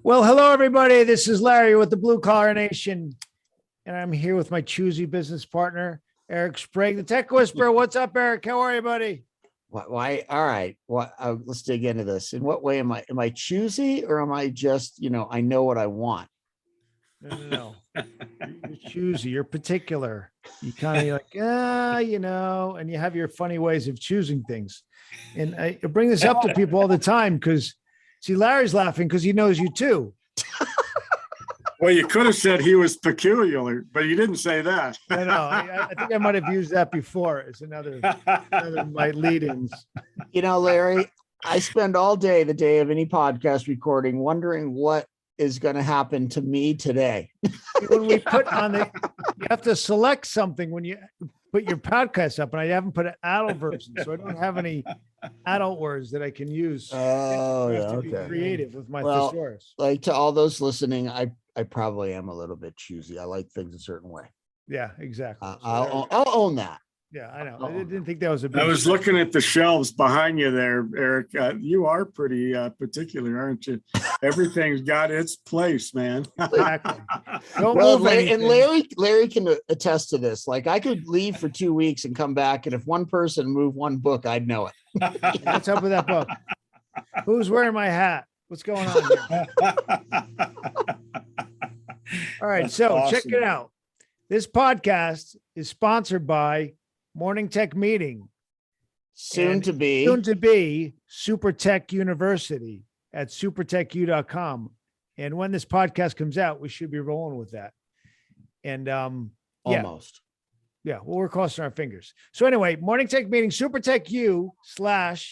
Well, hello, everybody. This is Larry with the Blue Collar Nation, and I'm here with my choosy business partner, Eric Sprague, the Tech Whisperer. What's up, Eric? How are you, buddy? Why? All right. Let's dig into this. In what way am I choosy, or am I just, I know what I want? No. You're choosy. You're particular. You kind of like, and you have your funny ways of choosing things. And I bring this up to people all the time because, see, Larry's laughing because he knows you too. Well, you could have said he was peculiar, but you didn't say that. I know. I think I might have used that before as another of my lead-ins. Larry, I spend all day, the day of any podcast recording, wondering what is going to happen to me today. When we put on you have to select something when you put your podcast up, and I haven't put an adult version, so I don't have any adult words that I can use. Oh, I have to okay. be creative with my Well, thesaurus. Like to all those listening, I probably am a little bit choosy. I like things a certain way. Yeah, exactly. I'll own that. Yeah, I know. I didn't think that was a big I was looking at the shelves behind you there, Eric. You are pretty particular, aren't you? Everything's got its place, man. Exactly. Don't Well, move anything. and Larry can attest to this. Like, I could leave for 2 weeks and come back, and if one person moved one book, I'd know it. What's up with that book? Who's wearing my hat? What's going on here? All right, so Awesome. Check it out. This podcast is sponsored by Morning Tech Meeting. Soon to be Super Tech University at supertechu.com. And when this podcast comes out, we should be rolling with that. And almost. Yeah, well, we're crossing our fingers. So anyway, Morning Tech Meeting, SuperTechU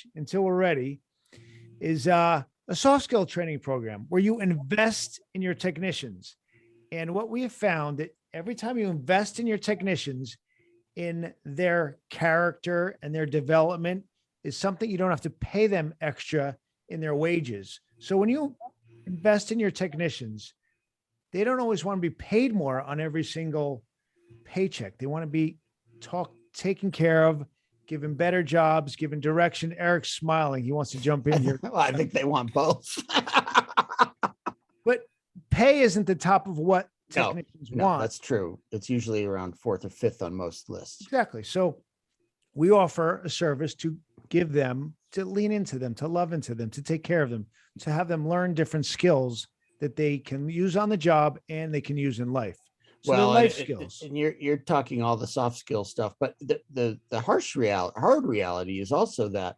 / Until We're Ready is a soft skill training program where you invest in your technicians. And what we have found that every time you invest in your technicians, in their character and their development is something you don't have to pay them extra in their wages. So when you invest in your technicians, they don't always want to be paid more on every single paycheck. They want to be taken care of, given better jobs, given direction. Eric's smiling. He wants to jump in here. Well, I think they want both. But pay isn't the top of what technicians want. That's true. It's usually around 4th or 5th on most lists. Exactly. So we offer a service to give them, to lean into them, to love into them, to take care of them, to have them learn different skills that they can use on the job and they can use in life. So well, life skills. And you're talking all the soft skill stuff, but the hard reality is also that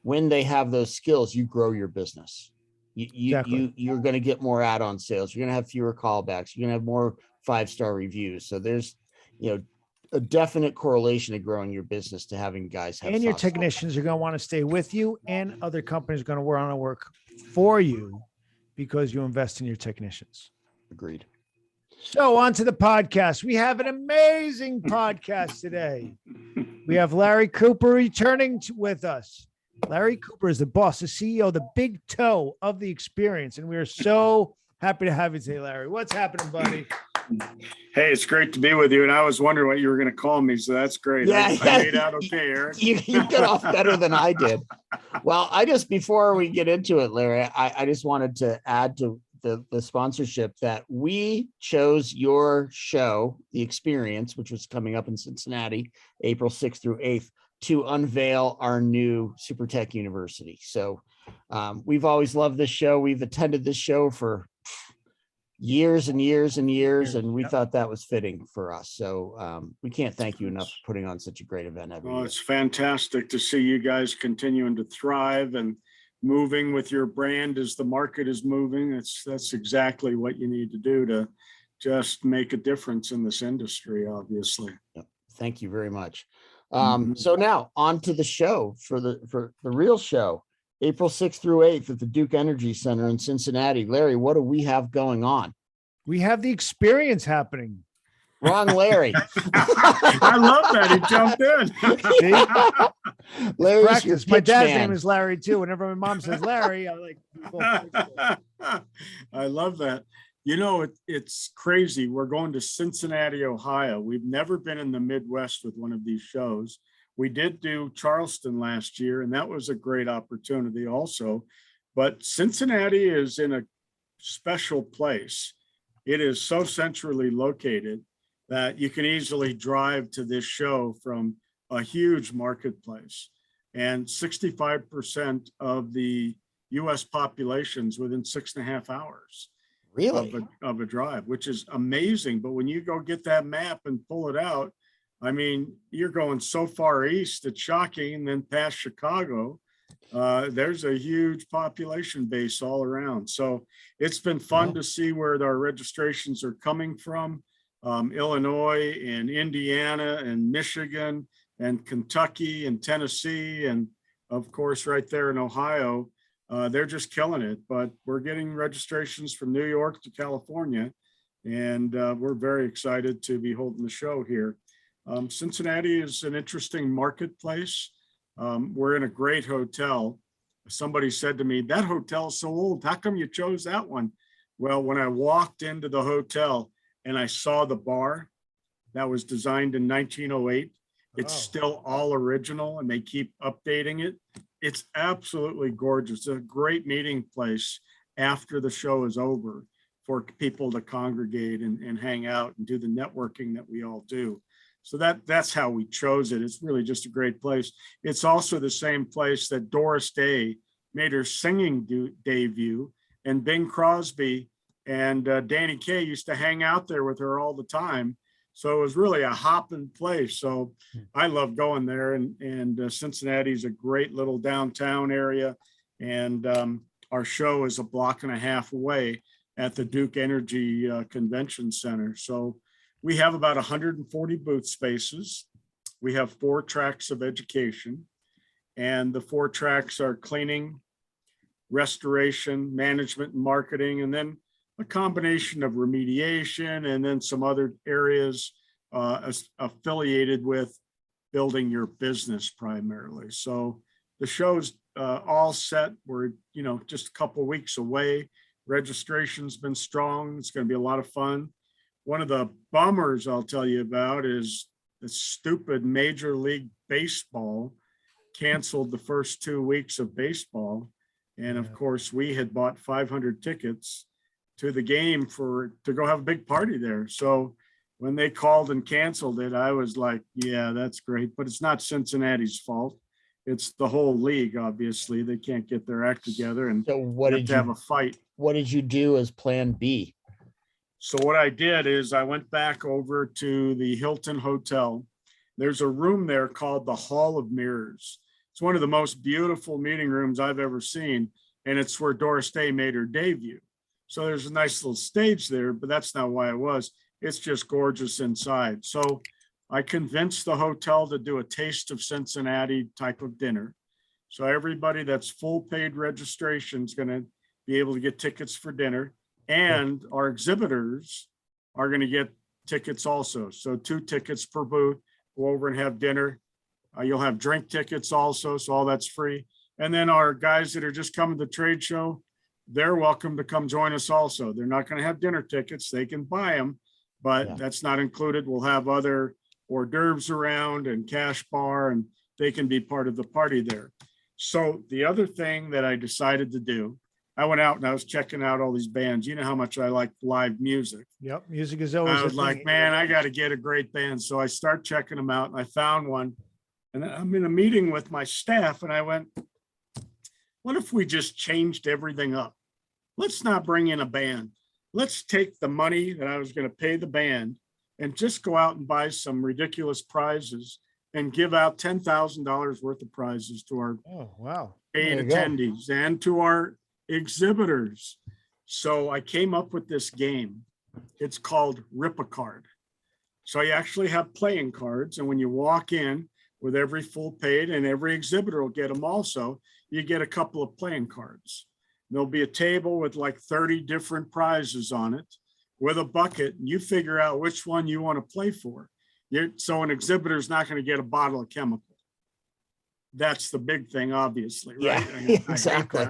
when they have those skills, you grow your business. You're going to get more add-on sales. You're going to have fewer callbacks. You're going to have more 5-star reviews. So there's, a definite correlation to growing your business to having guys have. And your technicians are going to want to stay with you, and other companies are going to want to work for you because you invest in your technicians. Agreed. So on to the podcast. We have an amazing podcast today. We have Larry Cooper returning with us. Larry Cooper is the boss, the CEO, the big toe of the experience. And we are so happy to have you today, Larry. What's happening, buddy? Hey, it's great to be with you. And I was wondering what you were going to call me. So that's great. Yeah, I made out okay, Eric. You get off better than I did. Well, before we get into it, Larry, I just wanted to add to the sponsorship that we chose your show, The Experience, which was coming up in Cincinnati, April 6th through 8th, to unveil our new Super Tech University. So we've always loved this show. We've attended this show for years and years and years, and we thought that was fitting for us. So we can't thank you enough for putting on such a great event every year. It's fantastic to see you guys continuing to thrive and moving with your brand as the market is moving. That's exactly what you need to do to just make a difference in this industry, obviously. Yep. Thank you very much. So now on to the show for the real show, April 6th through 8th at the Duke Energy Center in Cincinnati. Larry, what do we have going on? We have the experience happening. Wrong, Larry. I love that. He jumped in. Larry's practice. My dad's name is Larry too. Whenever my mom says Larry, I'm like, I love that. It's crazy. We're going to Cincinnati, Ohio. We've never been in the Midwest with one of these shows. We did do Charleston last year, and that was a great opportunity also. But Cincinnati is in a special place. It is so centrally located that you can easily drive to this show from a huge marketplace. And 65% of the US population's within 6.5 hours Really? of a drive, which is amazing. But when you go get that map and pull it out, I mean, you're going so far east, it's shocking. And then past Chicago, there's a huge population base all around. So it's been fun Wow. to see where our registrations are coming from. Illinois and Indiana and Michigan and Kentucky and Tennessee, and of course, right there in Ohio. They're just killing it, but we're getting registrations from New York to California, and we're very excited to be holding the show here. Cincinnati is an interesting marketplace. We're in a great hotel. Somebody said to me, that hotel is so old. How come you chose that one? Well, when I walked into the hotel and I saw the bar that was designed in 1908, it's still all original and they keep updating it. It's absolutely gorgeous. It's a great meeting place after the show is over for people to congregate and hang out and do the networking that we all do. So that's how we chose it. It's really just a great place. It's also the same place that Doris Day made her singing debut, and Bing Crosby and Danny Kaye used to hang out there with her all the time. So it was really a hopping place. So I love going there, and Cincinnati's a great little downtown area. And our show is a block and a half away at the Duke Energy Convention Center. So we have about 140 booth spaces. We have 4 tracks of education, and the 4 tracks are cleaning, restoration, management, and marketing, and then a combination of remediation and then some other areas affiliated with building your business primarily. So the show's all set. We're, just a couple of weeks away. Registration's been strong. It's going to be a lot of fun. One of the bummers I'll tell you about is the stupid Major League Baseball canceled the first 2 weeks of baseball. And of course, we had bought 500 tickets to the game to go have a big party there. So when they called and canceled it, I was like, yeah, that's great. But it's not Cincinnati's fault. It's the whole league, obviously. They can't get their act together and So what have did to have a fight. What did you do as plan B? So what I did is I went back over to the Hilton Hotel. There's a room there called the Hall of Mirrors. It's one of the most beautiful meeting rooms I've ever seen. And it's where Doris Day made her debut. So there's a nice little stage there, but that's not why it was. It's just gorgeous inside. So I convinced the hotel to do a Taste of Cincinnati type of dinner. So everybody that's full paid registration is going to be able to get tickets for dinner. And our exhibitors are going to get tickets also. So 2 tickets per booth, go over and have dinner. You'll have drink tickets also, so all that's free. And then our guys that are just coming to the trade show, they're welcome to come join us also. They're not going to have dinner tickets. They can buy them, but that's not included. We'll have other hors d'oeuvres around and cash bar, and they can be part of the party there. So the other thing that I decided to do, I went out and I was checking out all these bands. You know how much I like live music. Yep. Music is always. I was like, man, I got to get a great band. So I start checking them out, and I found one. And I'm in a meeting with my staff, and I went, what if we just changed everything up? Let's not bring in a band. Let's take the money that I was going to pay the band and just go out and buy some ridiculous prizes and give out $10,000 worth of prizes to our paid attendees and to our exhibitors. So I came up with this game. It's called Rip a Card. So you actually have playing cards, and when you walk in with every full paid, and every exhibitor will get them also, you get a couple of playing cards. There'll be a table with like 30 different prizes on it with a bucket, and you figure out which one you want to play for. So an exhibitor is not going to get a bottle of chemical. That's the big thing, obviously, right? Yeah, exactly.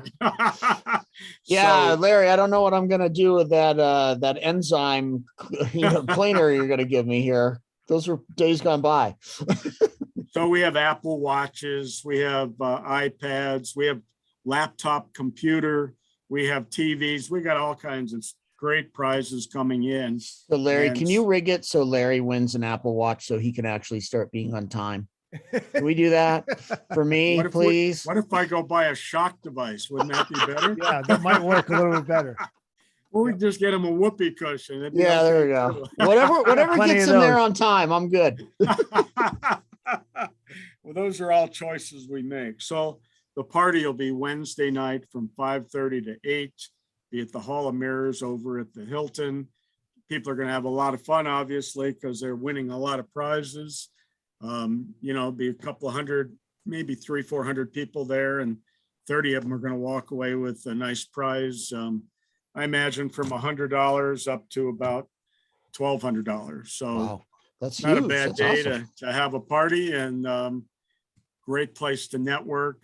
Yeah, So, Larry, I don't know what I'm going to do with that enzyme cleaner you're going to give me here. Those were days gone by. So we have Apple Watches, we have iPads, we have laptop computer, We have TVs. We got all kinds of great prizes coming in. So Larry, And can you rig it so Larry wins an Apple Watch so he can actually start being on time? Can we do that for me, please? What if I go buy a shock device? Wouldn't that be better? Yeah, that might work a little bit better. Or we just get him a whoopee cushion. It'd be Yeah, there we okay, go. Whatever Plenty gets of him there those. on time, I'm good. Well, those are all choices we make. So the party will be Wednesday night from 5:30 to 8, be at the Hall of Mirrors over at the Hilton. People are going to have a lot of fun, obviously, because they're winning a lot of prizes. Be a couple of hundred, maybe 300-400 people there, and 30 of them are going to walk away with a nice prize. I imagine from $100 up to about $1,200. So Wow, that's not huge. a bad That's day awesome. to have a party, and great place to network.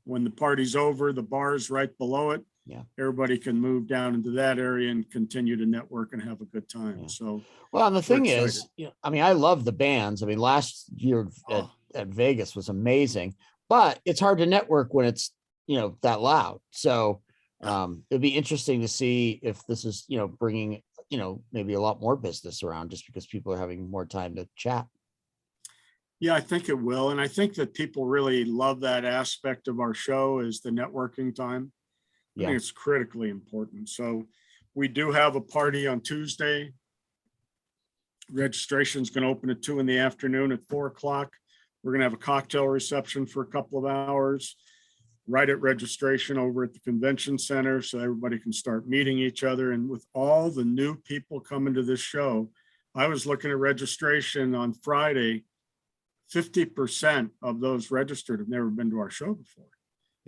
When the party's over, the bar's right below it. Yeah. Everybody can move down into that area and continue to network and have a good time. Yeah. So Well, and the thing excited. is, I mean, I love the bands. I mean, last year at Vegas was amazing, but it's hard to network when it's, that loud. So it'd be interesting to see if this is, bringing, maybe a lot more business around just because people are having more time to chat. Yeah, I think it will. And I think that people really love that aspect of our show is the networking time. I Yeah. think it's critically important. So we do have a party on Tuesday. Registration is going to open at 2 p.m. At 4 o'clock. We're going to have a cocktail reception for a couple of hours right at registration over at the convention center, so everybody can start meeting each other. And with all the new people coming to this show, I was looking at registration on Friday. 50% of those registered have never been to our show before,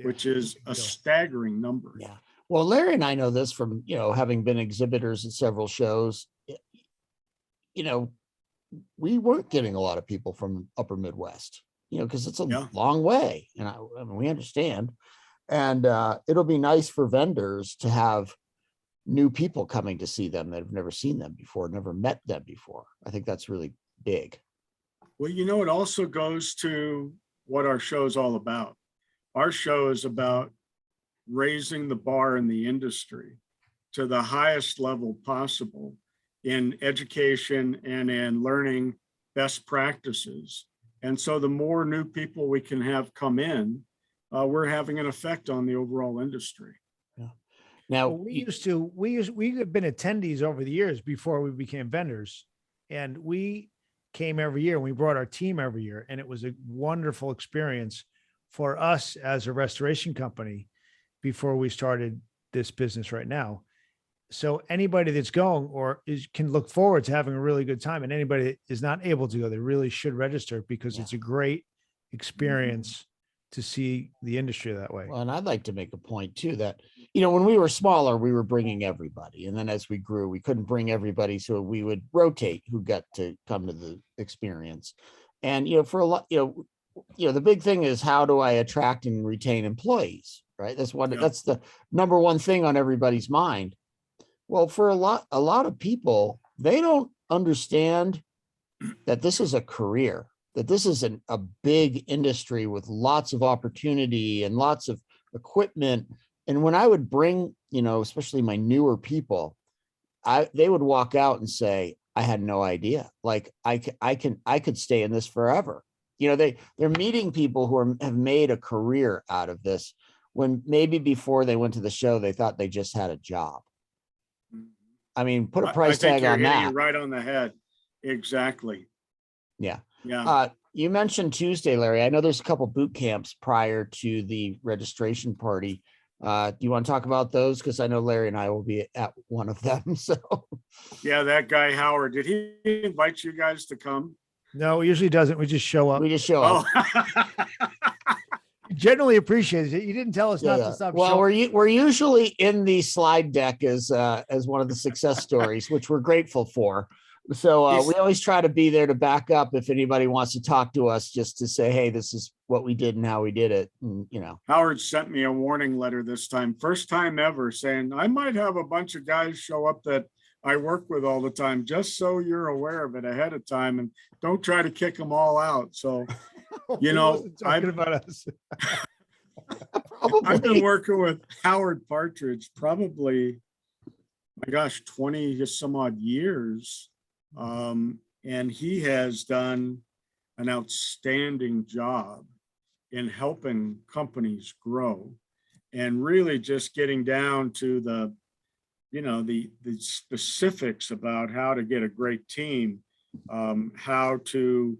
which is a staggering number. Yeah. Well, Larry and I know this from, having been exhibitors at several shows. We weren't getting a lot of people from upper Midwest, because it's a long way. And I mean, we understand. And it'll be nice for vendors to have new people coming to see them that have never seen them before, never met them before. I think that's really big. Well, it also goes to what our show is all about. Our show is about raising the bar in the industry to the highest level possible in education and in learning best practices. And so the more new people we can have come in, we're having an effect on the overall industry. Yeah. Now we have been attendees over the years before we became vendors, and we came every year and we brought our team every year. And it was a wonderful experience for us as a restoration company before we started this business right now. So anybody that's going can look forward to having a really good time. And anybody that is not able to go, they really should register because it's a great experience to see the industry that way. Well, and I'd like to make a point too, that, when we were smaller, we were bringing everybody. And then as we grew, we couldn't bring everybody. So we would rotate who got to come to the experience. And, for a lot, the big thing is, how do I attract and retain employees? Right. That's the number one thing on everybody's mind. Well, for a lot of people, they don't understand that this is a career, that this is a big industry with lots of opportunity and lots of equipment. And when I would bring, especially my newer people, they would walk out and say, I had no idea. Like I could stay in this forever. They're meeting people who have made a career out of this, when maybe before they went to the show, they thought they just had a job. I mean, put a price tag on that. Right on the head. Exactly. Yeah. Yeah. You mentioned Tuesday, Larry. I know there's a couple boot camps prior to the registration party. Do you want to talk about those? Because I know Larry and I will be at one of them. So yeah, that guy Howard, did he invite you guys to come? No, he usually doesn't. We just show up. We just show up. Generally appreciates it. You didn't tell us not to stop. Well, we're usually in the slide deck as one of the success stories, which we're grateful for. So we always try to be there to back up if anybody wants to talk to us, just to say, hey, this is what we did and how we did it. And, Howard sent me a warning letter this time, first time ever, saying I might have a bunch of guys show up that I work with all the time, just so you're aware of it ahead of time, and don't try to kick them all out. So, talking about us. I've been Probably. working with Howard Partridge probably, my gosh, 20 some odd years. And he has done an outstanding job in helping companies grow and really just getting down to the specifics about how to get a great team, how to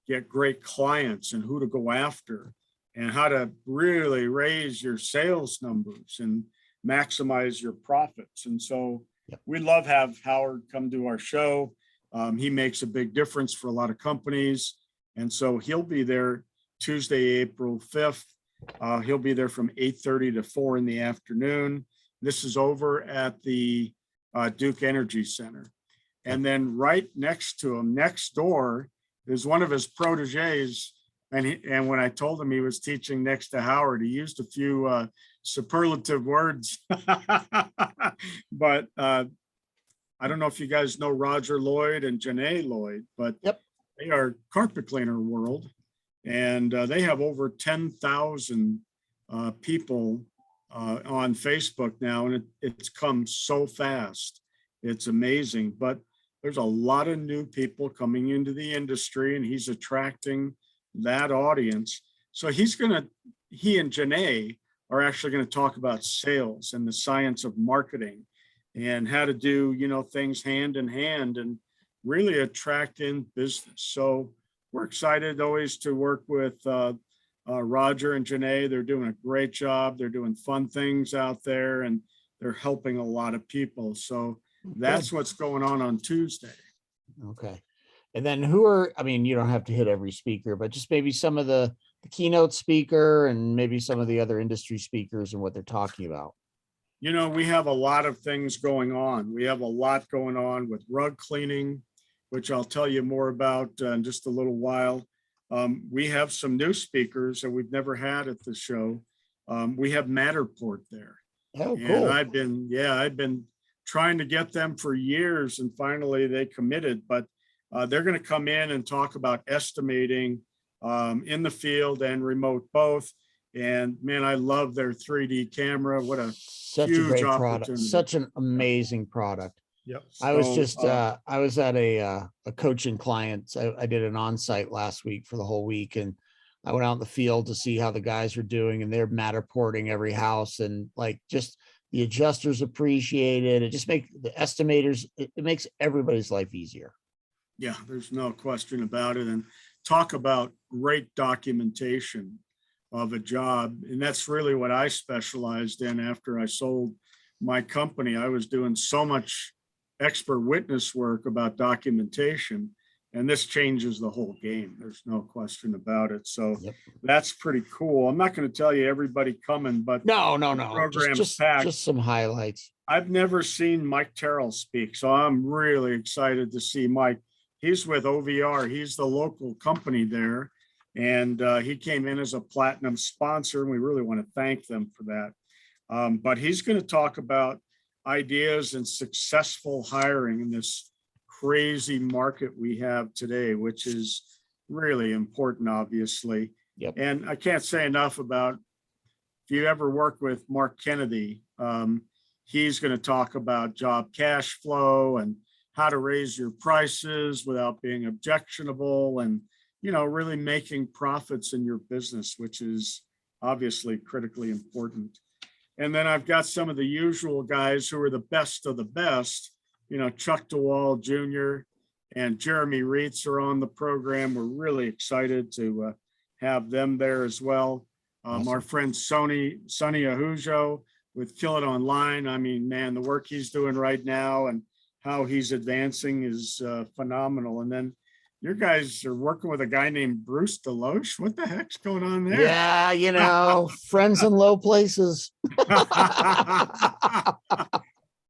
get great clients and who to go after, and how to really raise your sales numbers and maximize your profits. And so we love have Howard come to our show. He makes a big difference for a lot of companies. And so he'll be there Tuesday, April 5th. He'll be there from 8:30 to 4 in the afternoon. This is over at the Duke Energy Center. And then right next to him, next door, is one of his proteges. And when I told him he was teaching next to Howard, he used a few superlative words. But I don't know if you guys know Roger Lloyd and Janae Lloyd, but they are carpet cleaner world. And they have over 10,000 people on Facebook now, and it's come so fast. It's amazing. But there's a lot of new people coming into the industry, and he's attracting that audience. So he and Janae are actually going to talk about sales and the science of marketing and how to do, things hand in hand and really attract in business. So we're excited always to work with Roger and Janae. They're doing a great job. They're doing fun things out there, and they're helping a lot of people. So that's what's going on Tuesday. Okay. And then you don't have to hit every speaker, but just maybe some of the keynote speaker and maybe some of the other industry speakers and what they're talking about. We have a lot of things going on. We have a lot going on with rug cleaning, which I'll tell you more about in just a little while. We have some new speakers that we've never had at the show. We have Matterport there. Oh, cool. And I've been trying to get them for years, and finally they committed, but they're going to come in and talk about estimating in the field and remote both. And man, I love their 3D camera. What a huge product, such an amazing product. Yep. I was at a coaching client. I did an on-site last week for the whole week, and I went out in the field to see how the guys are doing, and they're Matterporting every house, and just the adjusters appreciate it. It just makes the estimators, it makes everybody's life easier. Yeah, there's no question about it. And talk about great documentation of a job. And that's really what I specialized in after I sold my company. I was doing so much expert witness work about documentation, and this changes the whole game. There's no question about it. So that's pretty cool. I'm not going to tell you everybody coming, but no. Program's packed. Just some highlights. I've never seen Mike Terrell speak, so I'm really excited to see Mike. He's with OVR. He's the local company there, and he came in as a platinum sponsor, and we really want to thank them for that. But he's going to talk about ideas and successful hiring in this crazy market we have today, which is really important, obviously. And I can't say enough about, if you ever work with Mark Kennedy, he's going to talk about job cash flow and how to raise your prices without being objectionable, and really making profits in your business, which is obviously critically important. And then I've got some of the usual guys who are the best of the best. Chuck DeWall Jr. and Jeremy Reitz are on the program. We're really excited to have them there as well. Awesome. Our friend Sonny Ahujo with Kill It Online. I mean, man, the work he's doing right now and how he's advancing is phenomenal. And then your guys are working with a guy named Bruce Deloche. What the heck's going on there? Yeah, friends in low places.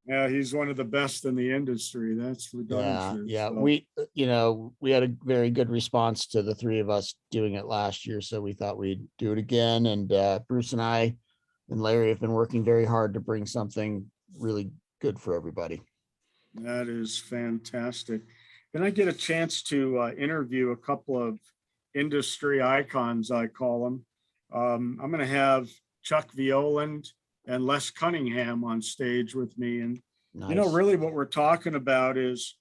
Yeah, he's one of the best in the industry. That's for darn sure. So. We had a very good response to the three of us doing it last year, so we thought we'd do it again. And Bruce and I and Larry have been working very hard to bring something really good for everybody. That is fantastic. Can I get a chance to interview a couple of industry icons, I call them? I'm going to have Chuck Violand and Les Cunningham on stage with me. And, Nice. really what we're talking about is,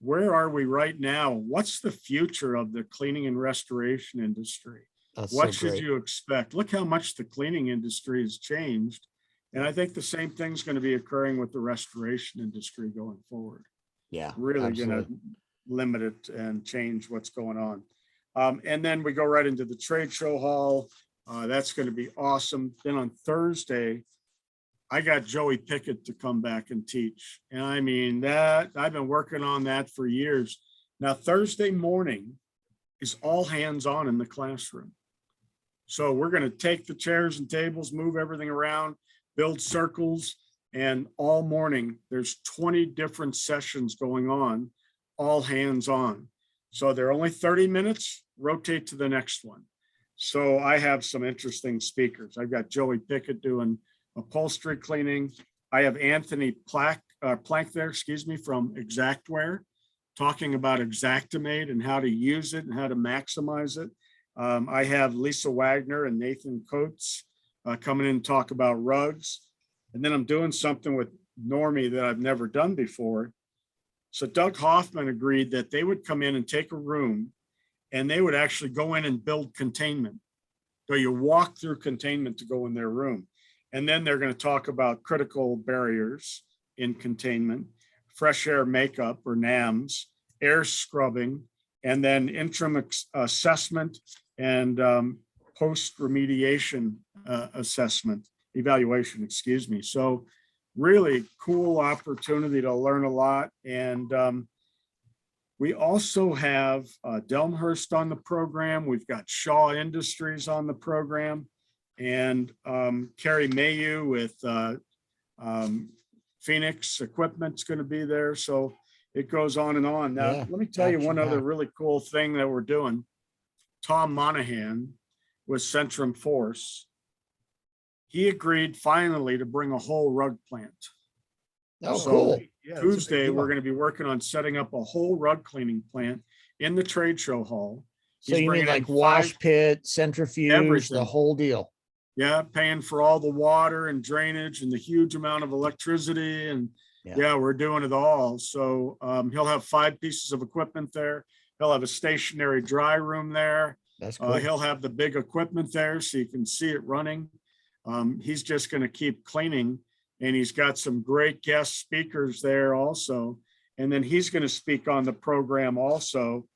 where are we right now? What's the future of the cleaning and restoration industry? That's What so should great. you expect? Look how much the cleaning industry has changed. And I think the same thing's going to be occurring with the restoration industry going forward. Yeah, Really going absolutely. to limit it and change what's going on. And then we go right into the trade show hall. That's going to be awesome. Then on Thursday, I got Joey Pickett to come back and teach. And I mean, that I've been working on that for years. Now, Thursday morning is all hands on in the classroom. So we're going to take the chairs and tables, move everything around, build circles. And all morning, there's 20 different sessions going on, all hands on. So they're only 30 minutes, rotate to the next one. So I have some interesting speakers. I've got Joey Pickett doing upholstery cleaning. I have Anthony Plank there, from Exactware, talking about Exactimate and how to use it and how to maximize it. I have Lisa Wagner and Nathan Coates coming in and talk about rugs. And then I'm doing something with Normie that I've never done before. So Doug Hoffman agreed that they would come in and take a room and they would actually go in and build containment. So you walk through containment to go in their room. And then they're going to talk about critical barriers in containment, fresh air makeup or NAMs, air scrubbing, and then interim assessment and post remediation evaluation. So really cool opportunity to learn a lot. And we also have Delmhurst on the program. We've got Shaw Industries on the program, and Carrie Mayu with Phoenix Equipment's going to be there. So it goes on and on. Now, Yeah, let me tell you one other action-packed. really cool thing that we're doing. Tom Monahan with Centrum Force, he agreed finally to bring a whole rug plant. Oh, So cool. Yeah, that's a big Tuesday, deal. we're going to be working on setting up a whole rug cleaning plant in the trade show hall. So He's you mean bringing in like wash 5 pit, centrifuge, everything. the whole deal? Yeah, paying for all the water and drainage and the huge amount of electricity. And Yeah. we're doing it all. So he'll have 5 pieces of equipment there. He'll have a stationary dry room there. That's cool. He'll have the big equipment there so you can see it running. He's just going to keep cleaning, and he's got some great guest speakers there also. And then he's going to speak on the program also,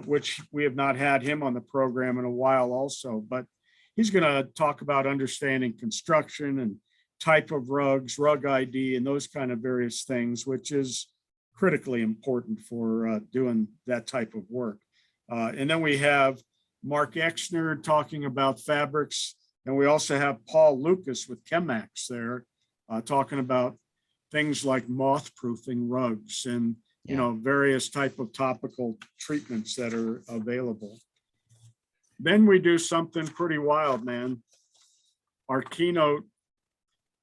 which we have not had him on the program in a while also, but he's going to talk about understanding construction and type of rugs, rug ID, and those kind of various things, which is critically important for doing that type of work. And then we have Mark Exner talking about fabrics. And we also have Paul Lucas with Chemax there talking about things like moth proofing rugs and, various type of topical treatments that are available. Then we do something pretty wild, man. Our keynote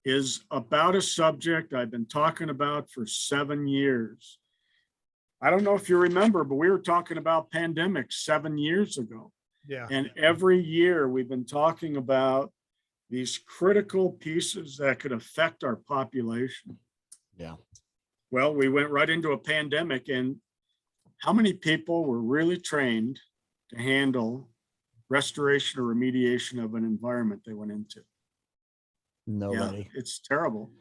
is about a subject I've been talking about for 7 years. I don't know if you remember, but we were talking about pandemics 7 years ago. Yeah. And every year we've been talking about these critical pieces that could affect our population. Yeah. Well, we went right into a pandemic, and how many people were really trained to handle restoration or remediation of an environment they went into? Nobody. Yeah, it's terrible.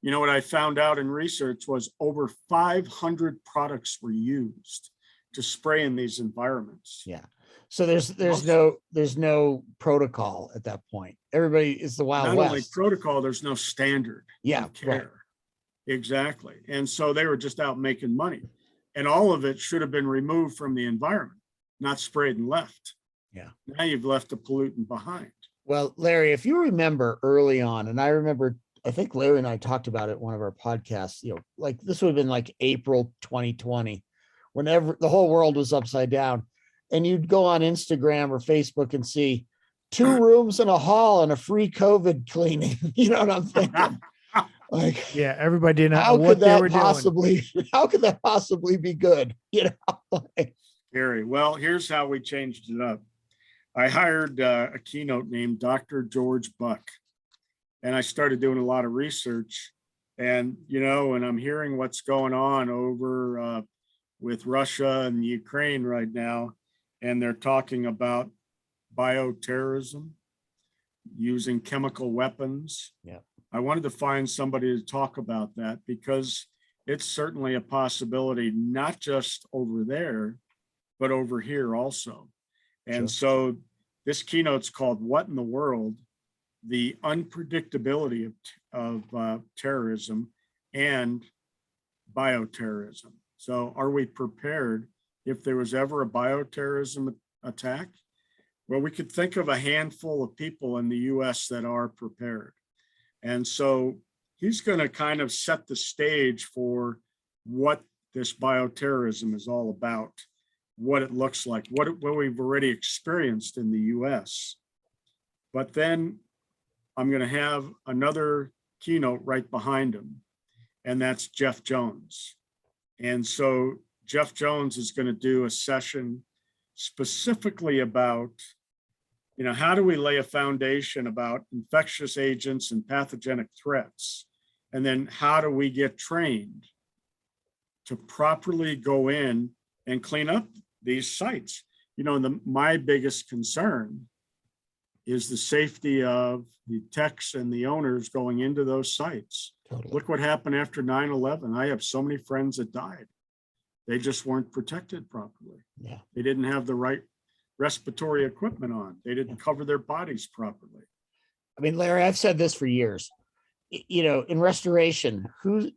You know what I found out in research was over 500 products were used to spray in these environments. Yeah. So there's no protocol at that point. Everybody is the Wild Not West. only protocol, there's no standard Yeah, of care. Exactly. And so they were just out making money. And all of it should have been removed from the environment, not sprayed and left. Yeah. Now you've left a pollutant behind. Well, Larry, if you remember early on, and I remember, I think Larry and I talked about it in one of our podcasts, like this would have been like April 2020, whenever the whole world was upside down. And you'd go on Instagram or Facebook and see 2 rooms in a hall and a free COVID cleaning. You know what I'm thinking? Like, Yeah, everybody didn't know how what could they that were doing. how could that possibly be good? Scary. Well, here's how we changed it up. I hired a keynote named Dr. George Buck, and I started doing a lot of research. And, and I'm hearing what's going on over with Russia and Ukraine right now, and they're talking about bioterrorism, using chemical weapons. Yeah. I wanted to find somebody to talk about that because it's certainly a possibility, not just over there, but over here also. And so this keynote's called What in the World? The Unpredictability of Terrorism and Bioterrorism. So are we prepared if there was ever a bioterrorism attack? Well, we could think of a handful of people in the US that are prepared. And so he's going to kind of set the stage for what this bioterrorism is all about, what it looks like, what we've already experienced in the US. But then I'm going to have another keynote right behind him, and that's Jeff Jones. And so Jeff Jones is going to do a session specifically about, how do we lay a foundation about infectious agents and pathogenic threats? And then how do we get trained to properly go in and clean up these sites? My biggest concern is the safety of the techs and the owners going into those sites. Totally. Look what happened after 9/11. I have so many friends that died. They just weren't protected properly. Yeah. They didn't have the right respiratory equipment on. They didn't cover their bodies properly. I mean, Larry, I've said this for years. In restoration, who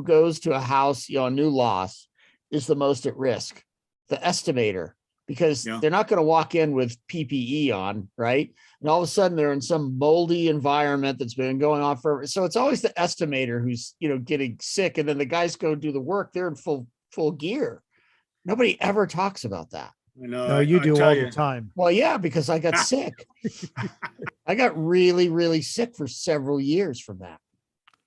goes to a house, a new loss is the most at risk? The estimator, because they're not going to walk in with PPE on, right? And all of a sudden they're in some moldy environment that's been going on forever. So it's always the estimator who's, getting sick. And then the guys go do the work. They're in full gear. Nobody ever talks about that. No, you do all the time. Well, yeah, because I got sick. I got really, really sick for several years from that.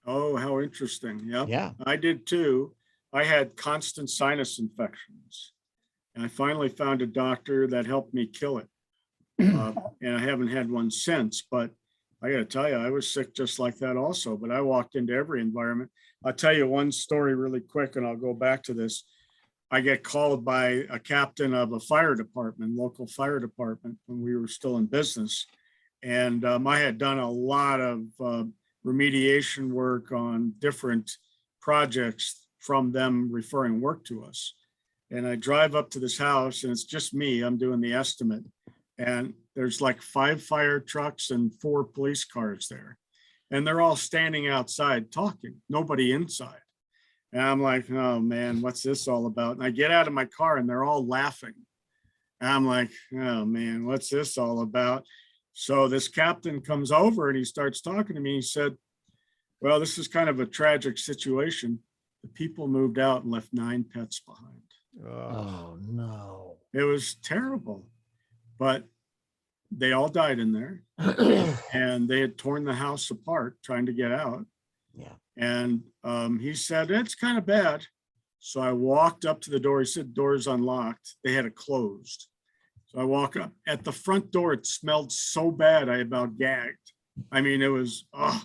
Oh, how interesting. Yep. Yeah. I did too. I had constant sinus infections. And I finally found a doctor that helped me kill it. And I haven't had one since, but I got to tell you, I was sick just like that also, but I walked into every environment. I'll tell you one story really quick, and I'll go back to this. I get called by a captain of a fire department, local fire department, when we were still in business. And I had done a lot of remediation work on different projects from them referring work to us. And I drive up to this house, and it's just me. I'm doing the estimate. And there's like 5 fire trucks and 4 police cars there. And they're all standing outside talking, nobody inside. And I'm like, oh man, what's this all about? And I get out of my car and they're all laughing. And I'm like, oh man, what's this all about? So this captain comes over and he starts talking to me. He said, well, this is kind of a tragic situation. The people moved out and left 9 pets behind. Oh no. It was terrible, but they all died in there and they had torn the house apart trying to get out. Yeah. And he said, it's kind of bad. So I walked up to the door. He said, door's unlocked. They had it closed. So I walk up at the front door. It smelled so bad. I about gagged. I mean, it was, oh.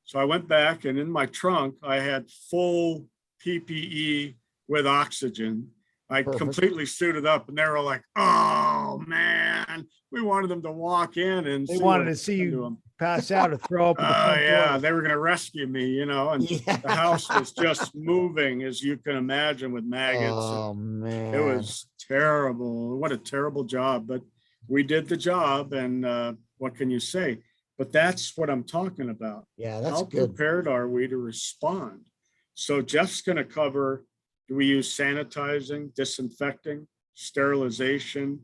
So I went back, and in my trunk, I had full PPE with oxygen. I completely suited up, and they were like, oh man, we wanted them to walk in and they wanted to see you pass out or throw up. Oh yeah, they were going to rescue me, and the house was just moving, as you can imagine, with maggots. Oh man, it was terrible. What a terrible job, but we did the job, and what can you say? But that's what I'm talking about. Yeah, that's how good. Prepared are we to respond? So Jeff's going to cover, do we use sanitizing, disinfecting, sterilization,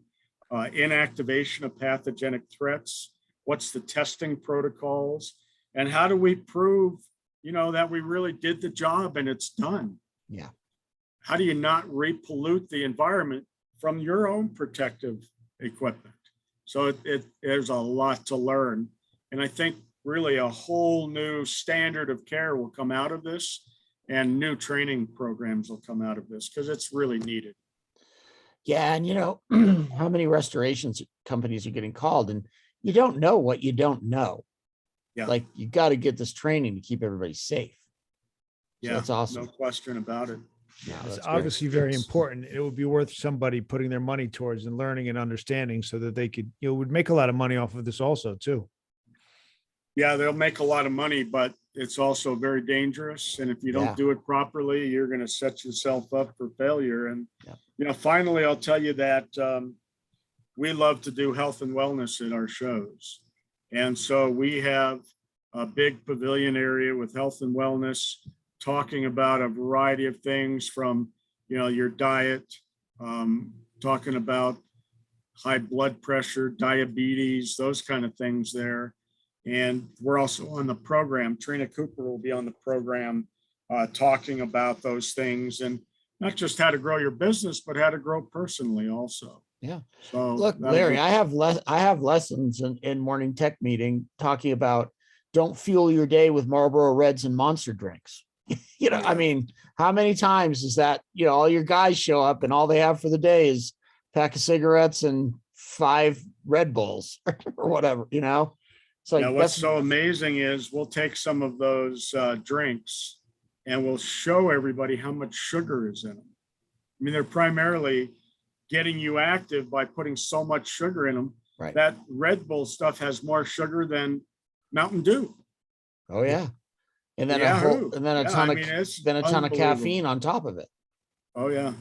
inactivation of pathogenic threats? What's the testing protocols? And how do we prove, that we really did the job and it's done? Yeah. How do you not repollute the environment from your own protective equipment? So there's a lot to learn. And I think really a whole new standard of care will come out of this, and new training programs will come out of this because it's really needed. Yeah, and how many restorations companies are getting called, and you don't know what you don't know. Yeah. Like, you got to get this training to keep everybody safe. So Yeah, that's awesome. no question about it. No, It's that's great. obviously very It's- important. It would be worth somebody putting their money towards and learning and understanding so that they could, would make a lot of money off of this also too. Yeah, they'll make a lot of money, but it's also very dangerous. And if you Yeah. don't do it properly, you're going to set yourself up for failure. And, Yeah. finally, I'll tell you that we love to do health and wellness at our shows. And so we have a big pavilion area with health and wellness, talking about a variety of things from, your diet, talking about high blood pressure, diabetes, those kind of things there. And we're also on the program. Trina Cooper will be on the program talking about those things, and not just how to grow your business, but how to grow personally also. Yeah. So Look, Larry, I have lessons in morning tech meeting talking about don't fuel your day with Marlboro Reds and Monster drinks. I mean, how many times is that, all your guys show up and all they have for the day is a pack of cigarettes and 5 Red Bulls or whatever, It's like, what's so amazing is we'll take some of those drinks and we'll show everybody how much sugar is in them. I mean, they're primarily getting you active by putting so much sugar in them. Right. That Red Bull stuff has more sugar than Mountain Dew. Oh yeah. And then Yahoo. a ton of Unbelievable. caffeine on top of it. Oh yeah.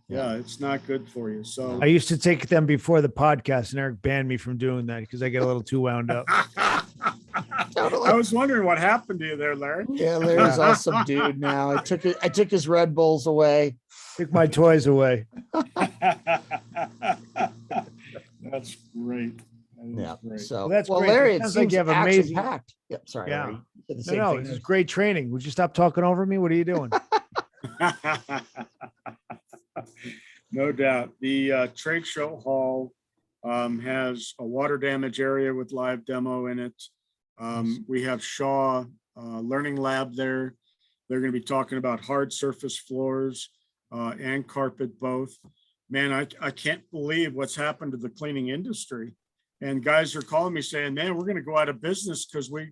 Yeah, it's not good for you. So I used to take them before the podcast, and Eric banned me from doing that because I get a little too wound up. Totally. I was wondering what happened to you there, Larry. Yeah, Larry's all subdued now. I took his Red Bulls away. Took my toys away. That's great. Yeah. Great. So Well, that's great. Larry, It it sounds seems like you have action amazing- packed. Yep. Sorry. Yeah. Larry. You said the same No, thing. this is great training. Would you stop talking over me? What are you doing? No doubt. The trade show hall has a water damage area with live demo in it. We have Shaw Learning Lab there. They're going to be talking about hard surface floors and carpet both. Man, I can't believe what's happened to the cleaning industry. And guys are calling me saying, man, we're going to go out of business because we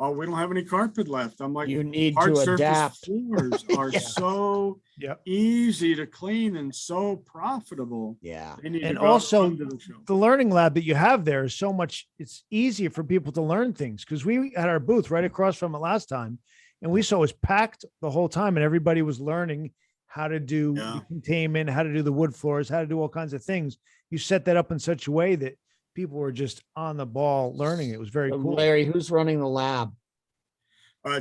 don't have any carpet left. I'm like, You need hard to surface adapt. floors are Yeah. so Yep. easy to clean and so profitable. Yeah. They need to And go also into the show. the learning lab that you have there is so much, it's easier for people to learn things because we had our booth right across from it last time, and we saw it was packed the whole time, and everybody was learning how to do Yeah. the containment, how to do the wood floors, how to do all kinds of things. You set that up in such a way that people were just on the ball learning. It was very So, cool. Larry, who's running the lab?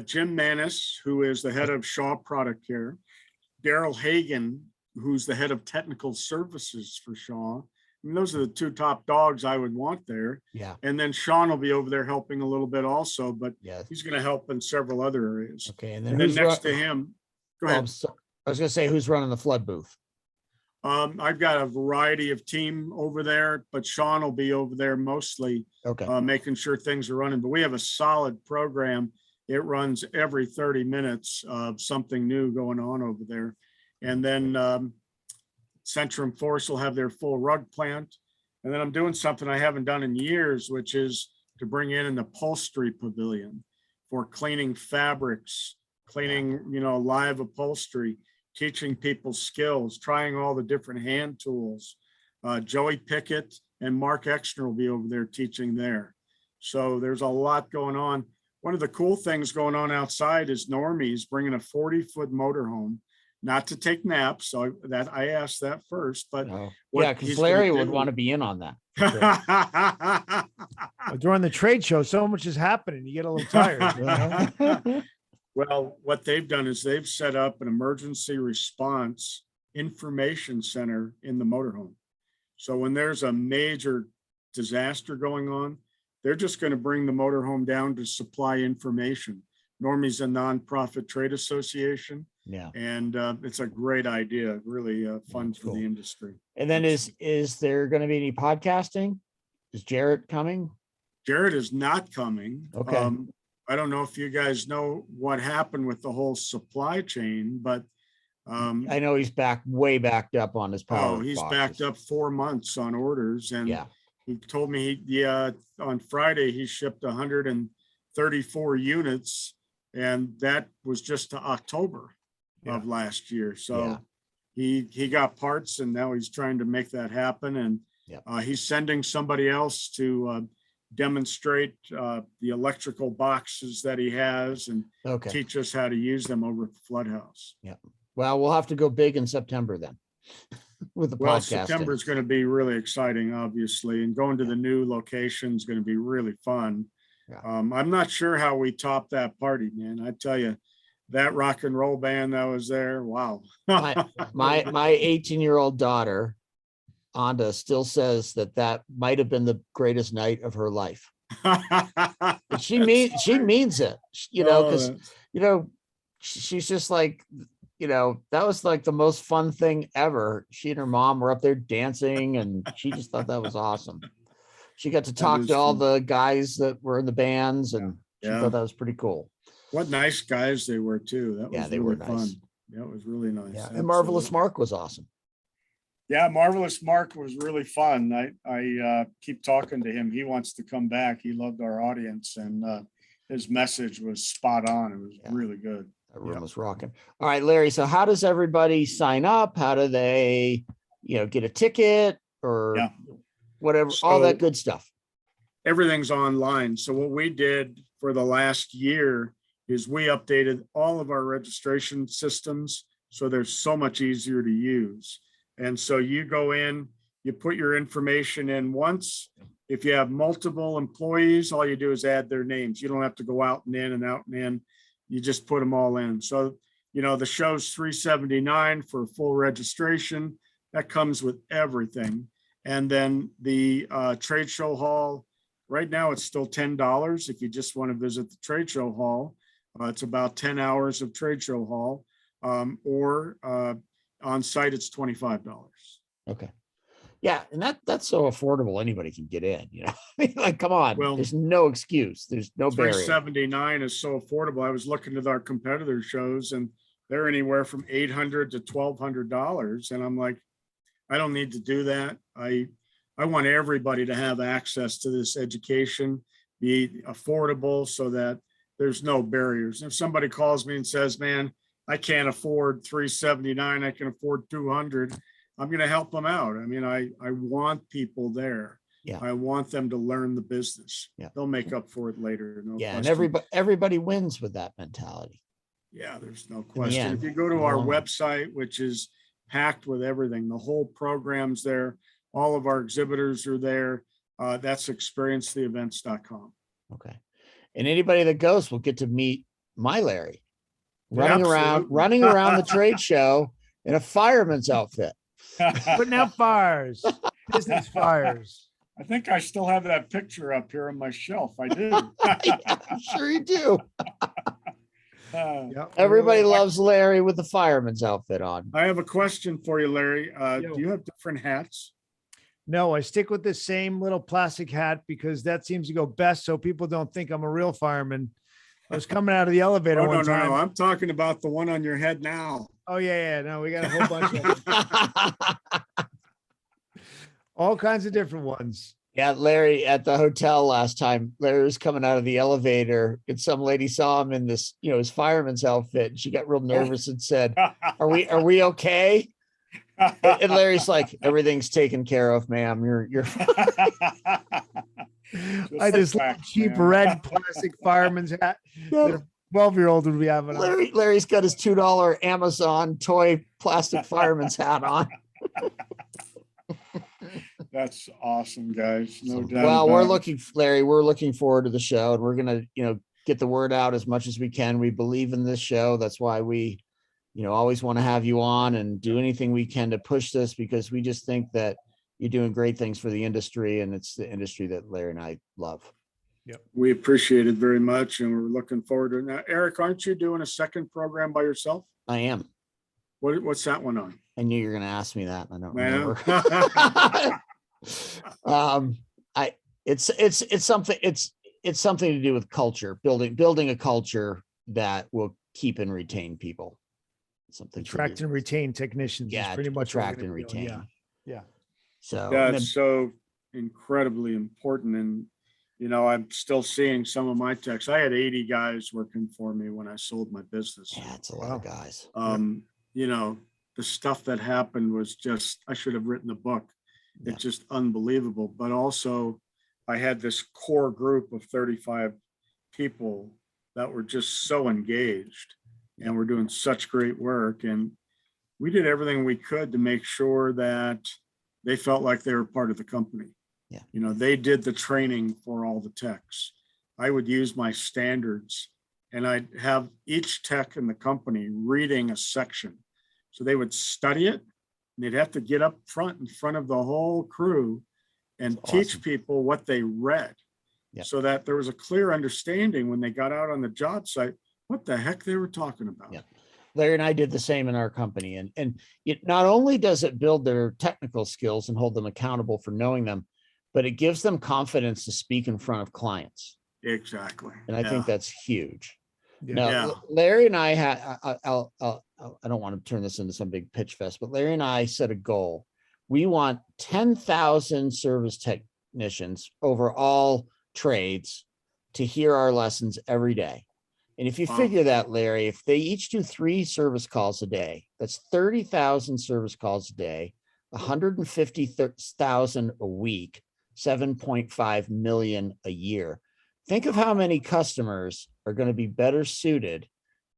Jim Manis, who is the head of Shaw Product Care, Daryl Hagan, who's the head of technical services for Shaw. I mean, those are the 2 top dogs I would want there. Yeah. And then Sean will be over there helping a little bit also, but Yeah. he's going to help in several other areas. Okay. And then next to him, go ahead. I was going to say, who's running the flood booth? I've got a variety of team over there, but Sean will be over there mostly Okay. making sure things are running. But we have a solid program. It runs every 30 minutes of something new going on over there. And then Centrum Force will have their full rug plant. And then I'm doing something I haven't done in years, which is to bring in an upholstery pavilion for cleaning fabrics, cleaning, live upholstery, teaching people skills, trying all the different hand tools. Joey Pickett and Mark Exner will be over there teaching there. So there's a lot going on. One of the cool things going on outside is Normie's bringing a 40-foot motorhome, not to take naps. So that I asked that first, but Oh. what Yeah, because he's gonna Larry would do- want to be in on that. for sure. During the trade show, so much is happening. You get a little tired. you know? Well, what they've done is they've set up an emergency response information center in the motorhome. So when there's a major disaster going on, they're just going to bring the motorhome down to supply information. Normie's a nonprofit trade association, Yeah. and it's a great idea, really fun That's for cool. the industry. And then is there going to be any podcasting? Is Jarrett coming? Jared is not coming. Okay. I don't know if you guys know what happened with the whole supply chain, but I know he's way backed up on his power. Oh, he's boxes. backed up 4 months on orders, and Yeah. he told me on Friday he shipped 134 units, and that was just to October of last year. So he got parts, and now he's trying to make that happen. And he's sending somebody else to demonstrate the electrical boxes that he has and teach us how to use them over at the Flood House. Yeah. Well, we'll have to go big in September then with the podcast. September is going to be really exciting, obviously, and going to the new location is going to be really fun. Yeah. I'm not sure how we top that party, man. I tell you, that rock and roll band that was there. Wow. my 18-year-old daughter, Anda, still says that might have been the greatest night of her life. But she means it, because, she's just like, that was like the most fun thing ever. She and her mom were up there dancing, and she just thought that was awesome. She got to talk to all the guys that were in the bands, and she thought that was pretty cool. What nice guys they were too. That was they really were fun. nice. Yeah, it was really nice. Yeah, and Marvelous Mark was awesome. Yeah, Marvelous Mark was really fun. I keep talking to him. He wants to come back. He loved our audience, and his message was spot on. It was really good. That room was rocking. All right, Larry. So how does everybody sign up? How do they, get a ticket or whatever, all that good stuff? Everything's online. So what we did for the last year is we updated all of our registration systems, so they're so much easier to use. And so you go in, you put your information in once. If you have multiple employees, all you do is add their names. You don't have to go out and in and out and in. You just put them all in. So, the show's $379 for full registration. That comes with everything. And then the trade show hall, right now it's still $10 if you just want to visit the trade show hall. It's about 10 hours of trade show hall, or on site it's $25. Okay. Yeah, and that's so affordable. Anybody can get in, like, come on. Well, there's no excuse. There's no barrier. $379 is so affordable. I was looking at our competitor shows, and they're anywhere from $800 to $1,200. And I'm like, I don't need to do that. I want everybody to have access to this education, be affordable, so that there's no barriers. If somebody calls me and says, man, I can't afford $379, I can afford $200, I'm going to help them out. I mean, I want people there. Yeah. I want them to learn the business. Yeah. They'll make up for it later. No and question. everybody wins with that mentality. Yeah, there's no question. end, If you go to our website, which is packed with everything, the whole program's there. All of our exhibitors are there. That's experiencetheevents.com. Okay. And anybody that goes will get to meet my Larry running around the trade show in a fireman's outfit. Putting out fires, business fires. I think I still have that picture up here on my shelf. I do. I'm sure you do. Yep. Everybody loves Larry with the fireman's outfit on. I have a question for you, Larry. Do you have different hats? No, I stick with the same little plastic hat because that seems to go best, so people don't think I'm a real fireman. I was coming out of the elevator one time. No. I'm talking about the one on your head now. Oh, yeah. No, we got a whole bunch of them. All kinds of different ones. Yeah, Larry at the hotel last time, Larry was coming out of the elevator and some lady saw him in this, his fireman's outfit. And she got real nervous and said, are we okay? And Larry's like, everything's taken care of, ma'am. You're I just cheap red plastic fireman's hat. Yeah. 12-year-old would be having. Larry's got his $2 Amazon toy plastic fireman's hat on. That's awesome, guys. No doubt. Well, we're looking forward to the show, and we're gonna, get the word out as much as we can. We believe in this show. That's why we, always want to have you on and do anything we can to push this, because we just think that you're doing great things for the industry, and it's the industry that Larry and I love. Yep. We appreciate it very much, and we're looking forward to it. Now, Eric, aren't you doing a second program by yourself? I am. What's that one on? I knew you were going to ask me that. I don't remember. It's something to do with culture, building a culture that will keep and retain people. something. for Attract your- and retain technicians. is Yeah, pretty much what we're attract and gonna do. retain. Yeah. Yeah. So and then- That's so incredibly important. And, you know, I'm still seeing some of my techs. I had 80 guys working for me when I sold my business. yeah, it's a lot of guys. You know, the stuff that happened was just, I should have written a book. Yeah. It's just unbelievable. But also I had this core group of 35 people that were just so engaged and were doing such great work. And we did everything we could to make sure that they felt like they were part of the company. Yeah. You know, they did the training for all the techs. I would use my standards and I'd have each tech in the company reading a section. So they would study it and they'd have to get up front in front of the whole crew and That's teach awesome. people what they read. Yeah. So that there was a clear understanding when they got out on the job site, what the heck they were talking about. Yeah. Larry and I did the same in our company. And it not only does it build their technical skills and hold them accountable for knowing them, but it gives them confidence to speak in front of clients. Exactly. And I think that's huge. Yeah. Now, Yeah. Larry and I had, I don't want to turn this into some big pitch fest, but Larry and I set a goal. We want 10,000 service technicians over all trades to hear our lessons every day. And if you Wow. figure that, Larry, if they each do 3 service calls a day, that's 30,000 service calls a day, 150,000 a week, 7.5 million a year. Think of how many customers are going to be better suited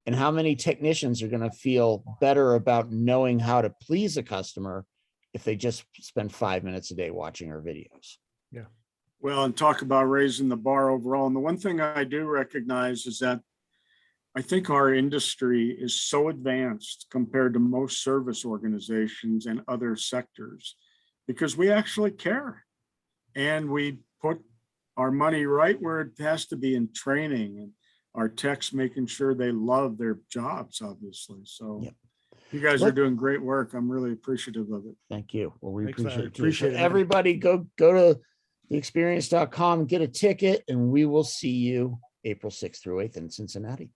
and how many technicians are going to feel better about knowing how to please a customer if they just spend 5 minutes a day watching our videos. Well, and talk about raising the bar overall. And the one thing I do recognize is that I think our industry is so advanced compared to most service organizations and other sectors because we actually care and we put our money right where it has to be in training and our techs making sure they love their jobs, obviously. So Yep. you guys are Look- doing great work. I'm really appreciative of it. Thank you. Well, we Thanks, Larry. appreciate it. too. Appreciate So it, man. everybody go to theexperience.com, get a ticket, and we will see you April 6th through 8th in Cincinnati.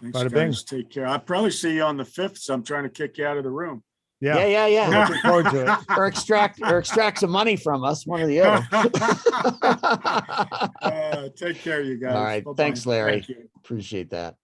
Thanks, Bada bing. guys. Take care. I'll probably see you on the 5th. So I'm trying to kick you out of the room. Yeah. Yeah. We're looking forward to it. or extract some money from us, one or the other. Take care, you guys. All right. Bye-bye. Thanks, Larry. Thank you. Appreciate that.